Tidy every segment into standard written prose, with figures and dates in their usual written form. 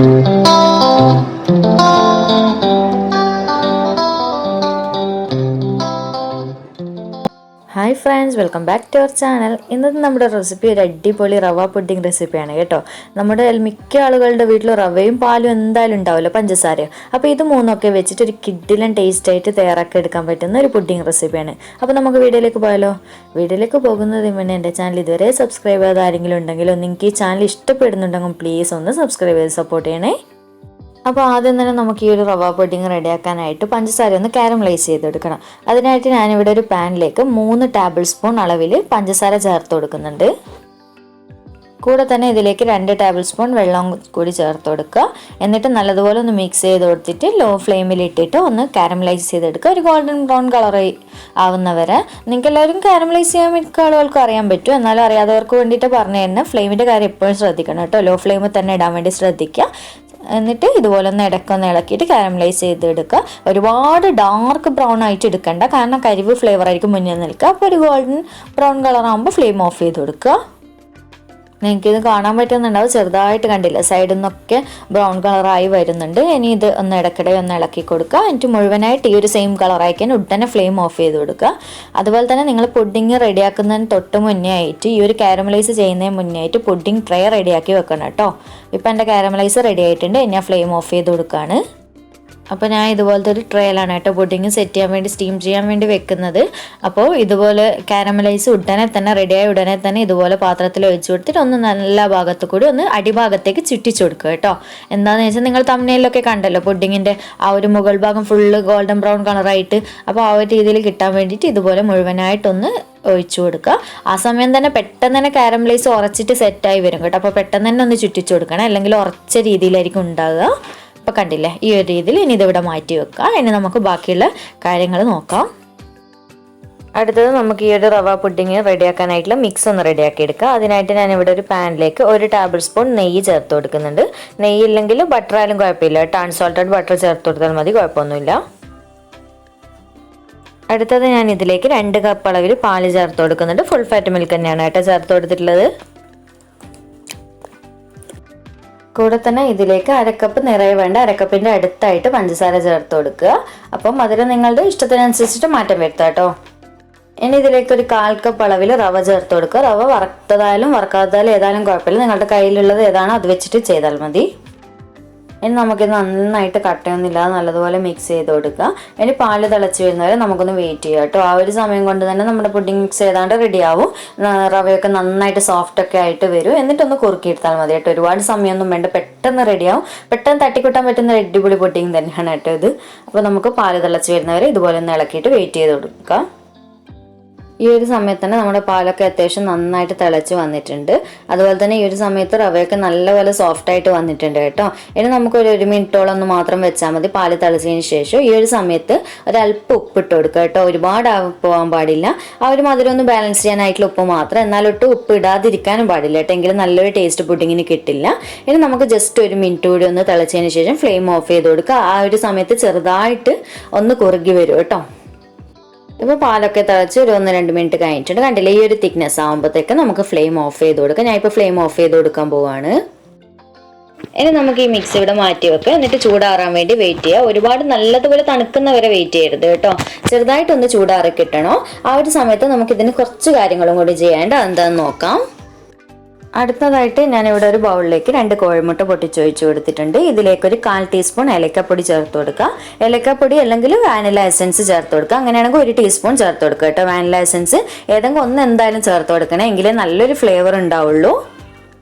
Hi friends, welcome back to our channel. ഇന്നത്തെ നമ്മുടെ recipe ഒരു അടിപൊളി റവ പുഡിംഗ് റെസിപ്പിയാണ് കേട്ടോ. നമ്മുടെ മിക്ക ആളുകളുടെ വീട്ടിൽ റവയും പാലും എന്തായാലും ഉണ്ടാവില്ല, പഞ്ചസാരയും. അപ്പോൾ ഇത് മൂന്നൊക്കെ വെച്ചിട്ട് ഒരു കിഡിലൻ ടേസ്റ്റ് ആയിട്ട് തയ്യാറാക്കി എടുക്കാൻ പറ്റുന്ന ഒരു പുഡിംഗ് റെസിപ്പിയാണ്. അപ്പോൾ നമുക്ക് വീഡിയോയിലേക്ക് പോയാലോ? വീഡിയോയിലേക്ക് പോകുന്നതിന് മുന്നേ എൻ്റെ ചാനൽ ഇതുവരെ സബ്സ്ക്രൈബ് ചെയ്ത ആരെങ്കിലും ഉണ്ടെങ്കിലോ നിങ്ങൾക്ക് ഈ ചാനൽ ഇഷ്ടപ്പെടുന്നുണ്ടെങ്കിൽ പ്ലീസ് ഒന്ന് സബ്സ്ക്രൈബ് ചെയ്ത് സപ്പോർട്ട് ചെയ്യണേ. അപ്പോൾ ആദ്യം തന്നെ നമുക്ക് ഈ ഒരു റവ പുഡിംഗ് റെഡിയാക്കാനായിട്ട് പഞ്ചസാര ഒന്ന് കാരമലൈസ് ചെയ്തെടുക്കണം. അതിനായിട്ട് ഞാനിവിടെ ഒരു പാനിലേക്ക് 3 ടേബിൾ സ്പൂൺ അളവിൽ പഞ്ചസാര ചേർത്ത് കൊടുക്കുന്നുണ്ട്. കൂടെ തന്നെ ഇതിലേക്ക് 2 ടേബിൾ സ്പൂൺ വെള്ളം കൂടി ചേർത്ത് കൊടുക്കുക. എന്നിട്ട് നല്ലതുപോലെ ഒന്ന് മിക്സ് ചെയ്ത് കൊടുത്തിട്ട് ലോ ഫ്ലെയിമിൽ ഇട്ടിട്ട് ഒന്ന് കാരമലൈസ് ചെയ്തെടുക്കുക. ഒരു ഗോൾഡൻ ബ്രൗൺ കളർ ആവുന്നവരെ. നിങ്ങൾക്ക് എല്ലാവരും കാരമലൈസ് ചെയ്യാൻ മിക്ക ആളുകൾക്ക് അറിയാൻ പറ്റും, എന്നാലും അറിയാത്തവർക്ക് വേണ്ടിയിട്ട് പറഞ്ഞു തന്നെ ഫ്ലെയിമിൻ്റെ കാര്യം എപ്പോഴും ശ്രദ്ധിക്കണം കേട്ടോ. ലോ ഫ്ലെയിമിൽ തന്നെ ഇടാൻ വേണ്ടി ശ്രദ്ധിക്കുക. എന്നിട്ട് ഇതുപോലെ ഒന്ന് ഇടയ്ക്കൊന്ന് ഇളക്കിയിട്ട് കാരമലൈസ് ചെയ്തെടുക്കുക. ഒരുപാട് ഡാർക്ക് ബ്രൗൺ ആയിട്ട് എടുക്കണ്ട, കാരണം കരിവ് ഫ്ലേവർ ആയിരിക്കും മുന്നിൽ നിൽക്കുക. അപ്പോൾ ഒരു ഗോൾഡൻ ബ്രൗൺ കളർ ആകുമ്പോൾ ഫ്ലെയിം ഓഫ് ചെയ്ത് കൊടുക്കുക. നിങ്ങൾക്കിത് കാണാൻ പറ്റുന്നുണ്ടാവും, ചെറുതായിട്ട് കണ്ടില്ല, സൈഡിൽ നിന്നൊക്കെ ബ്രൗൺ കളറായി വരുന്നുണ്ട്. ഇനി ഇത് ഒന്ന് ഇടയ്ക്കിടെ ഒന്ന് ഇളക്കി കൊടുക്കുക. എന്നിട്ട് മുഴുവനായിട്ട് ഈ ഒരു സെയിം കളറായിക്കാൻ ഉടനെ ഫ്ലെയിം ഓഫ് ചെയ്ത് കൊടുക്കുക. അതുപോലെ തന്നെ നിങ്ങൾ പുഡിങ് റെഡിയാക്കുന്നതിന് തൊട്ട് മുന്നേ ആയിട്ട് ഈ ഒരു കാരമലൈസ് ചെയ്യുന്നതിന് മുന്നേ ആയിട്ട് പുഡിങ് ട്രേ റെഡിയാക്കി വെക്കണം കേട്ടോ. ഇപ്പം എൻ്റെ കാരമലൈസ് റെഡി ആയിട്ടുണ്ട്. ഞാൻ ഫ്ലെയിം ഓഫ് ചെയ്ത് കൊടുക്കുകയാണ്. അപ്പോൾ ഞാൻ ഇതുപോലത്തെ ഒരു ട്രേയിലാണ് കേട്ടോ പുഡിങ് സെറ്റ് ചെയ്യാൻ വേണ്ടി, സ്റ്റീം ചെയ്യാൻ വേണ്ടി വെക്കുന്നത്. അപ്പോൾ ഇതുപോലെ കാരമലൈസ് ഉടനെ തന്നെ റെഡിയായ ഉടനെ തന്നെ ഇതുപോലെ പാത്രത്തിൽ ഒഴിച്ച് കൊടുത്തിട്ട് ഒന്ന് നല്ല ഭാഗത്ത് കൂടി ഒന്ന് അടിഭാഗത്തേക്ക് ചുറ്റിച്ചു കൊടുക്കുക കേട്ടോ. എന്താണെന്ന് വെച്ചാൽ നിങ്ങൾ തമ്മിലൊക്കെ കണ്ടല്ലോ പുഡിങ്ങിൻ്റെ ആ ഒരു മുകൾ ഭാഗം ഫുള്ള് ഗോൾഡൻ ബ്രൗൺ കളറായിട്ട്. അപ്പോൾ ആ ഒരു രീതിയിൽ കിട്ടാൻ വേണ്ടിയിട്ട് ഇതുപോലെ മുഴുവനായിട്ടൊന്ന് ഒഴിച്ചു കൊടുക്കുക. ആ സമയം തന്നെ പെട്ടെന്ന് തന്നെ കാരമലൈസ് ഉറച്ചിട്ട് സെറ്റായി വരും കേട്ടോ. അപ്പോൾ പെട്ടെന്ന് തന്നെ ഒന്ന് ചുറ്റിച്ചു കൊടുക്കണം, അല്ലെങ്കിൽ ഉറച്ച രീതിയിലായിരിക്കും ഉണ്ടാകുക. അപ്പോൾ കണ്ടില്ലേ, ഈ ഒരു രീതിയിൽ ഇനി ഇതിവിടെ മാറ്റി വെക്കുക. ഇനി നമുക്ക് ബാക്കിയുള്ള കാര്യങ്ങൾ നോക്കാം. അടുത്തത് നമുക്ക് ഈ ഒരു റവ പുഡിങ് റെഡിയാക്കാനായിട്ടുള്ള മിക്സ് ഒന്ന് റെഡിയാക്കി എടുക്കുക. അതിനായിട്ട് ഞാനിവിടെ ഒരു പാനിലേക്ക് 1 ടേബിൾ സ്പൂൺ നെയ്യ് ചേർത്ത് കൊടുക്കുന്നുണ്ട്. നെയ്യ് ഇല്ലെങ്കിൽ ബട്ടർ ആയാലും കുഴപ്പമില്ല, അൺസോൾട്ടഡ് ബട്ടർ ചേർത്ത് കൊടുത്താൽ മതി, കുഴപ്പമൊന്നുമില്ല. അടുത്തത് ഞാൻ ഇതിലേക്ക് 2 കപ്പ് അളവിൽ പാല് ചേർത്ത് കൊടുക്കുന്നുണ്ട്. ഫുൾ ഫാറ്റ് മിൽക്ക് തന്നെയാണ് കേട്ടോ ചേർത്ത് കൊടുത്തിട്ടുള്ളത്. കൂടെ തന്നെ ഇതിലേക്ക് 1/2 കപ്പ് നിറയെ വേണ്ട, 1/2 കപ്പിൻ്റെ അടുത്തായിട്ട് പഞ്ചസാര ചേർത്ത് കൊടുക്കുക. അപ്പം മധുരം നിങ്ങളുടെ ഇഷ്ടത്തിനനുസരിച്ചിട്ട് മാറ്റം വരുത്താം കേട്ടോ. ഇനി ഇതിലേക്ക് ഒരു 1/4 കപ്പ് അളവിൽ റവ ചേർത്ത് കൊടുക്കുക. റവ വറുത്തതായാലും വറുക്കാത്തതായാലും ഏതായാലും കുഴപ്പമില്ല, നിങ്ങളുടെ കയ്യിലുള്ളത് ഏതാണോ അത് വെച്ചിട്ട് ചെയ്താൽ മതി. ഇനി നമുക്കിത് നന്നായിട്ട് കട്ടയൊന്നുമില്ലാതെ നല്ലതുപോലെ മിക്സ് ചെയ്ത് കൊടുക്കുക. ഇനി പാല് തിളച്ച് വരുന്നവരെ നമുക്കൊന്ന് വെയിറ്റ് ചെയ്യാം കേട്ടോ. ആ ഒരു സമയം കൊണ്ട് തന്നെ നമ്മുടെ പുഡിംഗ് മിക്സ് ഏതാണ്ട് റെഡിയാവും. റവയൊക്കെ നന്നായിട്ട് സോഫ്റ്റ് ഒക്കെ ആയിട്ട് വരും. എന്നിട്ടൊന്ന് കുറുക്കിയെടുത്താൽ മതി കേട്ടോ. ഒരുപാട് സമയമൊന്നും വേണ്ട, പെട്ടെന്ന് റെഡിയാവും. പെട്ടെന്ന് തട്ടിക്കൂട്ടാൻ പറ്റുന്ന അടിപൊളി പുഡിംഗ് തന്നെയാണ് കേട്ടോ ഇത്. അപ്പോൾ നമുക്ക് പാല് തിളച്ച് വരുന്നവരെ ഇതുപോലെ ഒന്ന് ഇളക്കിയിട്ട് വെയിറ്റ് ചെയ്ത് കൊടുക്കുക. ഈ ഒരു സമയത്ത് തന്നെ നമ്മുടെ പാലൊക്കെ അത്യാവശ്യം നന്നായിട്ട് തിളച്ച് വന്നിട്ടുണ്ട്. അതുപോലെ തന്നെ ഈ ഒരു സമയത്ത് റവയൊക്കെ നല്ലപോലെ സോഫ്റ്റ് ആയിട്ട് വന്നിട്ടുണ്ട് കേട്ടോ. ഇനി നമുക്ക് ഒരു 1 മിനിറ്റോളം ഒന്ന് മാത്രം വെച്ചാൽ മതി പാല് തിളച്ചതിന് ശേഷം. ഈ ഒരു സമയത്ത് ഒരല്പം ഉപ്പിട്ട് കൊടുക്കുക കേട്ടോ. ഒരുപാട് പോകാൻ പാടില്ല. ആ ഒരു മധുരം ഒന്ന് ബാലൻസ് ചെയ്യാനായിട്ടുള്ള ഉപ്പ് മാത്രം, എന്നാലൊട്ട് ഉപ്പ് ഇടാതിരിക്കാനും പാടില്ല കേട്ടോ, എങ്കിലും നല്ലൊരു ടേസ്റ്റ് പുഡിങ്ങിന് കിട്ടില്ല. ഇനി നമുക്ക് ജസ്റ്റ് 1 മിനിറ്റ് കൂടി ഒന്ന് തിളച്ചതിന് ശേഷം ഫ്ലെയിം ഓഫ് ചെയ്ത് കൊടുക്കുക. ആ ഒരു സമയത്ത് ചെറുതായിട്ട് ഒന്ന് കുറുകി വരും കേട്ടോ. ഇപ്പോൾ പാലൊക്കെ തിളച്ച് ഒരു 1-2 മിനിറ്റ് കഴിഞ്ഞിട്ടുണ്ട്. കണ്ടില്ലേ, ഈ ഒരു തിക്നെസ് ആകുമ്പോഴത്തേക്ക് നമുക്ക് ഫ്ലെയിം ഓഫ് ചെയ്ത് കൊടുക്കാം. ഞാൻ ഇപ്പോൾ ഫ്ലെയിം ഓഫ് ചെയ്ത് കൊടുക്കാൻ പോവാണ്. ഇനി നമുക്ക് ഈ മിക്സ് ഇവിടെ മാറ്റി വെക്കുക. എന്നിട്ട് ചൂടാറാൻ വേണ്ടി വെയിറ്റ് ചെയ്യുക. ഒരുപാട് നല്ലതുപോലെ തണുക്കുന്നവരെ വെയിറ്റ് ചെയ്യരുത് കേട്ടോ, ചെറുതായിട്ടൊന്ന് ചൂടാറി കിട്ടണോ. ആ ഒരു സമയത്ത് നമുക്കിതിന് കുറച്ച് കാര്യങ്ങളും കൂടി ചെയ്യാണ്ട് എന്താണെന്ന് നോക്കാം. അടുത്തതായിട്ട് ഞാനിവിടെ ഒരു ബൗളിലേക്ക് 2 കോഴിമുട്ട പൊട്ടിച്ചൊഴിച്ച് കൊടുത്തിട്ടുണ്ട്. ഇതിലേക്ക് ഒരു 1/4 ടീസ്പൂൺ ഏലക്കപ്പൊടി ചേർത്ത് കൊടുക്കുക. ഏലക്കപ്പൊടി അല്ലെങ്കിൽ വാനില എസൻസ് ചേർത്ത് കൊടുക്കുക. അങ്ങനെയാണെങ്കിൽ 1 ടീസ്പൂൺ ചേർത്ത് കൊടുക്കുക കേട്ടോ. വാനില എസൻസ് ഏതെങ്കിലും ഒന്ന് എന്തായാലും ചേർത്ത് കൊടുക്കണം, എങ്കിലേ നല്ലൊരു ഫ്ലേവർ ഉണ്ടാവുള്ളൂ.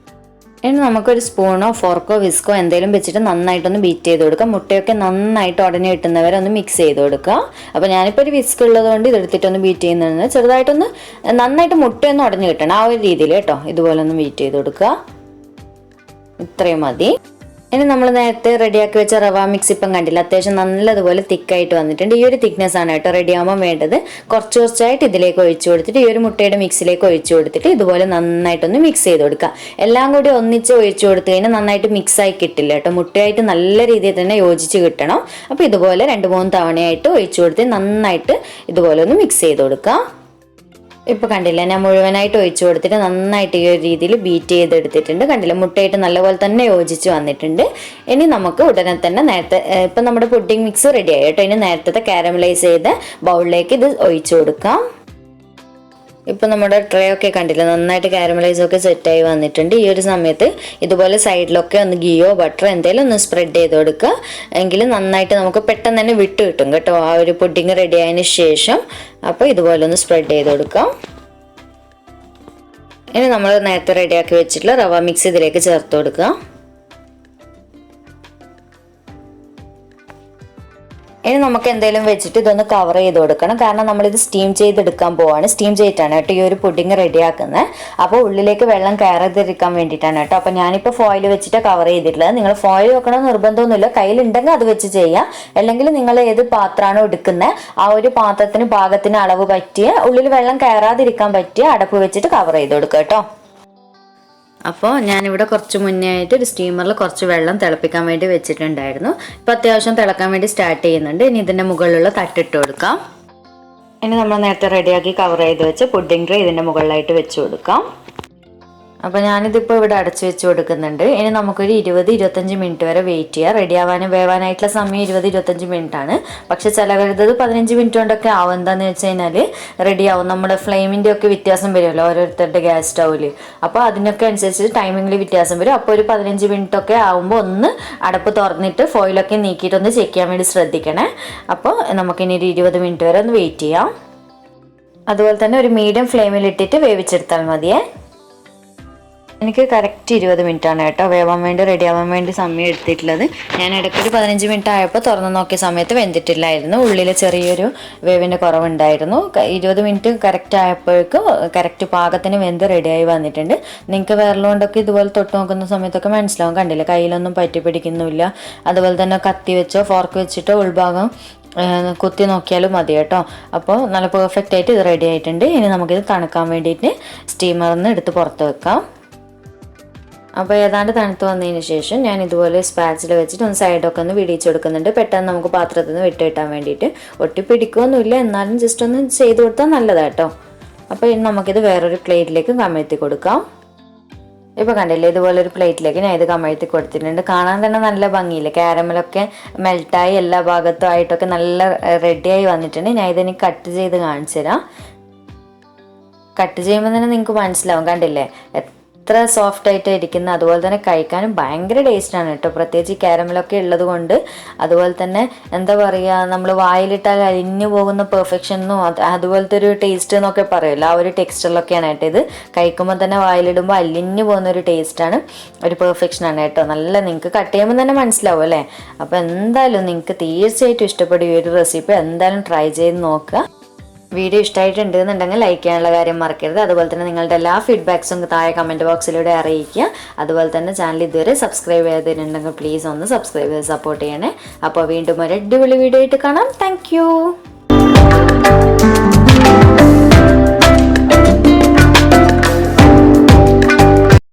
ഇനി നമുക്കൊരു സ്പൂണോ ഫോർക്കോ വിസ്കോ എന്തെങ്കിലും വെച്ചിട്ട് നന്നായിട്ടൊന്ന് ബീറ്റ് ചെയ്ത് കൊടുക്കുക. മുട്ടയൊക്കെ നന്നായിട്ട് ഉടനെ കിട്ടുന്നവരെ ഒന്ന് മിക്സ് ചെയ്ത് കൊടുക്കുക. അപ്പോൾ ഞാനിപ്പോൾ ഒരു വിസ്ക് ഉള്ളത് കൊണ്ട് ഇതെടുത്തിട്ടൊന്ന് ബീറ്റ് ചെയ്യുന്നത്, ചെറുതായിട്ടൊന്ന് നന്നായിട്ട് മുട്ടയൊന്ന് ഉടഞ്ഞു കിട്ടണം, ആ ഒരു രീതിയിൽ കേട്ടോ. ഇതുപോലെ ഒന്ന് ബീറ്റ് ചെയ്ത് കൊടുക്കുക. ഇത്രയും മതി. ഇനി നമ്മൾ നേരത്തെ റെഡിയാക്കി വെച്ച റവ മിക്സ് ഇപ്പം കണ്ടില്ല, അത്യാവശ്യം നല്ലതുപോലെ തിക്കായിട്ട് വന്നിട്ടുണ്ട്. ഈ ഒരു തിക്നെസ് ആണ് കേട്ടോ റെഡി ആവാൻ വേണ്ടത്. കുറച്ച് കുറച്ചായിട്ട് ഇതിലേക്ക് ഒഴിച്ചു കൊടുത്തിട്ട് ഈ ഒരു മുട്ടയുടെ മിക്സിലേക്ക് ഒഴിച്ചു കൊടുത്തിട്ട് ഇതുപോലെ നന്നായിട്ടൊന്ന് മിക്സ് ചെയ്ത് കൊടുക്കുക. എല്ലാം കൂടി ഒന്നിച്ച് ഒഴിച്ചു കൊടുത്തു കഴിഞ്ഞാൽ നന്നായിട്ട് മിക്സായി കിട്ടില്ല കേട്ടോ. മുട്ടയായിട്ട് നല്ല രീതിയിൽ തന്നെ യോജിച്ച് കിട്ടണം. അപ്പോൾ ഇതുപോലെ 2-3 തവണയായിട്ട് ഒഴിച്ചു കൊടുത്ത് നന്നായിട്ട് ഇതുപോലെ ഒന്ന് മിക്സ് ചെയ്ത് കൊടുക്കുക. ഇപ്പോൾ കണ്ടില്ല, ഞാൻ മുഴുവനായിട്ട് ഒഴിച്ചു കൊടുത്തിട്ട് നന്നായിട്ട് ഈ ഒരു രീതിയിൽ ബീറ്റ് ചെയ്തെടുത്തിട്ടുണ്ട്. കണ്ടില്ല, മുട്ടയായിട്ട് നല്ലപോലെ തന്നെ യോജിച്ച് വന്നിട്ടുണ്ട്. ഇനി നമുക്ക് ഉടനെ തന്നെ നേരത്തെ ഇപ്പം നമ്മുടെ പുഡിംഗ് മിക്സ് റെഡി ആയി കേട്ടോ. ഇനി നേരത്തെ കാരമലൈസ് ചെയ്ത ബൗളിലേക്ക് ഇത് ഒഴിച്ചു കൊടുക്കാം. ഇപ്പം നമ്മുടെ ട്രേ ഒക്കെ കണ്ടില്ല, നന്നായിട്ട് കാരമലൈസ് ഒക്കെ സെറ്റായി വന്നിട്ടുണ്ട്. ഈ ഒരു സമയത്ത് ഇതുപോലെ സൈഡിലൊക്കെ ഒന്ന് ഗീയോ ബട്ടറോ എന്തെങ്കിലും ഒന്ന് സ്പ്രെഡ് ചെയ്ത് കൊടുക്കുക. എങ്കിലും നന്നായിട്ട് നമുക്ക് പെട്ടെന്ന് തന്നെ വിട്ട് കിട്ടും കേട്ടോ ആ ഒരു പുഡിംഗ് റെഡി ആയതിനു ശേഷം. അപ്പോൾ ഇതുപോലെ ഒന്ന് സ്പ്രെഡ് ചെയ്ത് കൊടുക്കാം. ഇനി നമ്മൾ നേരത്തെ റെഡിയാക്കി വെച്ചിട്ടുള്ള റവ മിക്സ് ഇതിലേക്ക് ചേർത്ത് കൊടുക്കുക. ഇനി നമുക്ക് എന്തെങ്കിലും വെച്ചിട്ട് ഇതൊന്ന് കവർ ചെയ്ത് കൊടുക്കണം. കാരണം നമ്മളിത് സ്റ്റീം ചെയ്തെടുക്കാൻ പോവാണ്. സ്റ്റീം ചെയ്തിട്ടാണ് കേട്ടോ ഈ ഒരു പുഡിംഗ് റെഡിയാക്കുന്നത്. അപ്പോൾ ഉള്ളിലേക്ക് വെള്ളം കയറാതിരിക്കാൻ വേണ്ടിയിട്ടാണ് കേട്ടോ. അപ്പോൾ ഞാനിപ്പോൾ ഫോയിൽ വെച്ചിട്ട് കവർ ചെയ്തിട്ടുള്ളത്. നിങ്ങൾ ഫോയിൽ വെക്കണമെന്ന് നിർബന്ധമൊന്നുമില്ല, കയ്യിലുണ്ടെങ്കിൽ അത് വെച്ച് ചെയ്യാം. അല്ലെങ്കിൽ നിങ്ങൾ ഏത് പാത്രമാണോ എടുക്കുന്നത് ആ ഒരു പാത്രത്തിന് പാകത്തിന് അളവ് പറ്റിയ, ഉള്ളിൽ വെള്ളം കയറാതിരിക്കാൻ പറ്റിയ അടപ്പ് വെച്ചിട്ട് കവർ ചെയ്ത് കൊടുക്കുക കേട്ടോ. അപ്പോൾ ഞാനിവിടെ കുറച്ച് മുന്നേ ആയിട്ട് ഒരു സ്റ്റീമറിൽ കുറച്ച് വെള്ളം തിളപ്പിക്കാൻ വേണ്ടി വെച്ചിട്ടുണ്ടായിരുന്നു. ഇപ്പോൾ അത്യാവശ്യം തിളക്കാൻ വേണ്ടി സ്റ്റാർട്ട് ചെയ്യുന്നുണ്ട്. ഇനി ഇതിൻ്റെ മുകളിലുള്ള തട്ടിട്ട് കൊടുക്കാം. ഇനി നമ്മൾ നേരത്തെ റെഡിയാക്കി കവർ ചെയ്ത് വെച്ച് പുഡിംഗ് ട്രേ ഇതിൻ്റെ മുകളിലായിട്ട് വെച്ച് കൊടുക്കാം. അപ്പോൾ ഞാനിതിപ്പോൾ ഇവിടെ അടച്ചു വെച്ച് കൊടുക്കുന്നുണ്ട്. ഇനി നമുക്കൊരു 20-25 മിനിറ്റ് വരെ വെയിറ്റ് ചെയ്യാം. റെഡി ആവാനും വേവാനായിട്ടുള്ള സമയം 20-25 മിനിറ്റ് ആണ്. പക്ഷെ ചിലവരുന്നത് 15 മിനിറ്റ് കൊണ്ടൊക്കെ ആവും. എന്താണെന്ന് വെച്ച് കഴിഞ്ഞാൽ റെഡി ആവും. നമ്മുടെ ഫ്ലെയിമിൻ്റെ ഒക്കെ വ്യത്യാസം വരുമല്ലോ ഓരോരുത്തരുടെ ഗ്യാസ് സ്റ്റൗവിൽ. അപ്പോൾ അതിനൊക്കെ അനുസരിച്ച് ടൈമിങ്ങിൽ വ്യത്യാസം വരും. അപ്പോൾ ഒരു 15 മിനിറ്റ് ഒക്കെ ആകുമ്പോൾ ഒന്ന് അടപ്പ് തുറന്നിട്ട് ഫോയിലൊക്കെ നീക്കിയിട്ടൊന്ന് ചെക്ക് ചെയ്യാൻ വേണ്ടി ശ്രദ്ധിക്കണേ. അപ്പോൾ നമുക്കിനി ഒരു 20 മിനിറ്റ് വരെ ഒന്ന് വെയിറ്റ് ചെയ്യാം. അതുപോലെ തന്നെ ഒരു മീഡിയം ഫ്ലെയിമിലിട്ടിട്ട് വേവിച്ചെടുത്താൽ മതിയേ. എനിക്ക് കറക്റ്റ് 20 മിനിറ്റ് ആണ് കേട്ടോ വേവാൻ വേണ്ടി, റെഡി ആവാൻ വേണ്ടി സമയം എടുത്തിട്ടുള്ളത്. ഞാൻ ഇടയ്ക്കൊരു 15 മിനിറ്റ് ആയപ്പോൾ തുറന്ന് നോക്കിയ സമയത്ത് വെന്തിട്ടില്ലായിരുന്നു. ഉള്ളിൽ ചെറിയൊരു വേവിൻ്റെ കുറവുണ്ടായിരുന്നു. 20 മിനിറ്റ് കറക്റ്റ് ആയപ്പോഴേക്കും കറക്റ്റ് പാകത്തിന് വെന്ത് റെഡിയായി വന്നിട്ടുണ്ട്. നിങ്ങൾക്ക് വിരലുകൊണ്ടൊക്കെ ഇതുപോലെ തൊട്ട് നോക്കുന്ന സമയത്തൊക്കെ മനസ്സിലാവും. കണ്ടില്ല, കയ്യിലൊന്നും പറ്റി പിടിക്കുന്നില്ല. അതുപോലെ തന്നെ കത്തി വെച്ചോ ഫോർക്ക് വെച്ചിട്ടോ ഉൾഭാഗം കുത്തി നോക്കിയാലും മതി കേട്ടോ. അപ്പോൾ നല്ല പെർഫെക്റ്റ് ആയിട്ട് ഇത് റെഡി ആയിട്ടുണ്ട്. ഇനി നമുക്കിത് തണുക്കാൻ വേണ്ടിയിട്ട് സ്റ്റീമറിൽ നിന്ന് എടുത്ത് പുറത്ത് വെക്കാം. അപ്പോൾ ഏതാണ്ട് തണുത്ത് വന്നതിന് ശേഷം ഞാൻ ഇതുപോലെ സ്പാച്ചിൽ വെച്ചിട്ട് ഒന്ന് സൈഡൊക്കെ ഒന്ന് വിടിയിച്ച് കൊടുക്കുന്നുണ്ട്. പെട്ടെന്ന് നമുക്ക് പാത്രത്തിൽ നിന്ന് വിട്ട് കിട്ടാൻ വേണ്ടിയിട്ട്. ഒട്ടിപ്പിടിക്കുകയൊന്നുമില്ല, എന്നാലും ജസ്റ്റ് ഒന്ന് ചെയ്ത് കൊടുത്താൽ നല്ലതാട്ടോ. അപ്പോൾ ഇനി നമുക്കിത് വേറൊരു പ്ലേറ്റിലേക്ക് കമഴ്ത്തി കൊടുക്കാം. ഇപ്പോൾ കണ്ടില്ലേ, ഇതുപോലെ ഒരു പ്ലേറ്റിലേക്ക് ഞാൻ ഇത് കമഴ്ത്തി കൊടുത്തിട്ടുണ്ട്. കാണാൻ തന്നെ നല്ല ഭംഗിയില്ലേ, കാരമലൊക്കെ മെൽട്ടായി എല്ലാ ഭാഗത്തും ആയിട്ടൊക്കെ നല്ല റെഡിയായി വന്നിട്ടുണ്ട്. ഞാൻ ഇതിന് കട്ട് ചെയ്ത് കാണിച്ചു തരാം. കട്ട് ചെയ്യുമ്പോൾ തന്നെ നിങ്ങൾക്ക് മനസ്സിലാവും. കണ്ടില്ലേ എത്ര സോഫ്റ്റ് ആയിട്ട് ഇരിക്കുന്നത്. അതുപോലെ തന്നെ കഴിക്കാനും ഭയങ്കര ടേസ്റ്റാണ് കേട്ടോ. പ്രത്യേകിച്ച് ഈ കാരമലൊക്കെ ഉള്ളത് കൊണ്ട്. അതുപോലെ തന്നെ എന്താ പറയുക, നമ്മൾ വായിലിട്ടാൽ അലിഞ്ഞു പോകുന്ന പെർഫെക്ഷനും അതുപോലത്തെ ഒരു ടേസ്റ്റ് എന്നൊക്കെ പറയുമല്ലോ, ആ ഒരു ടെക്സ്ചറിലൊക്കെയാണ് കേട്ടോ ഇത്. കഴിക്കുമ്പോൾ തന്നെ വായിലിടുമ്പോൾ അലിഞ്ഞു പോകുന്ന ഒരു ടേസ്റ്റാണ്, ഒരു പെർഫെക്ഷനാണ് കേട്ടോ. നല്ല നിങ്ങൾക്ക് കട്ട് ചെയ്യുമ്പോൾ തന്നെ മനസ്സിലാവും അല്ലേ. അപ്പോൾ എന്തായാലും നിങ്ങൾക്ക് തീർച്ചയായിട്ടും ഇഷ്ടപ്പെടും ഈ ഒരു റെസിപ്പി. എന്തായാലും ട്രൈ ചെയ്ത് നോക്കുക. വീഡിയോ ഇഷ്ടമായിട്ടുണ്ട് എന്നുണ്ടെങ്കിൽ ലൈക്ക് ചെയ്യാനുള്ള കാര്യം മറക്കരുത്. അതുപോലെ തന്നെ നിങ്ങളുടെ എല്ലാ ഫീഡ്ബാക്സും താഴെ കമൻറ്റ് ബോക്സിലൂടെ അറിയിക്കുക. അതുപോലെ തന്നെ ചാനൽ ഇതുവരെ സബ്സ്ക്രൈബ് ചെയ്തിട്ടുണ്ടെങ്കിൽ പ്ലീസ് ഒന്ന് സബ്സ്ക്രൈബ് ചെയ്ത് സപ്പോർട്ട് ചെയ്യണേ. അപ്പോൾ വീണ്ടും ഒരു അടിപൊളി വീഡിയോ ആയിട്ട് കാണാം. താങ്ക്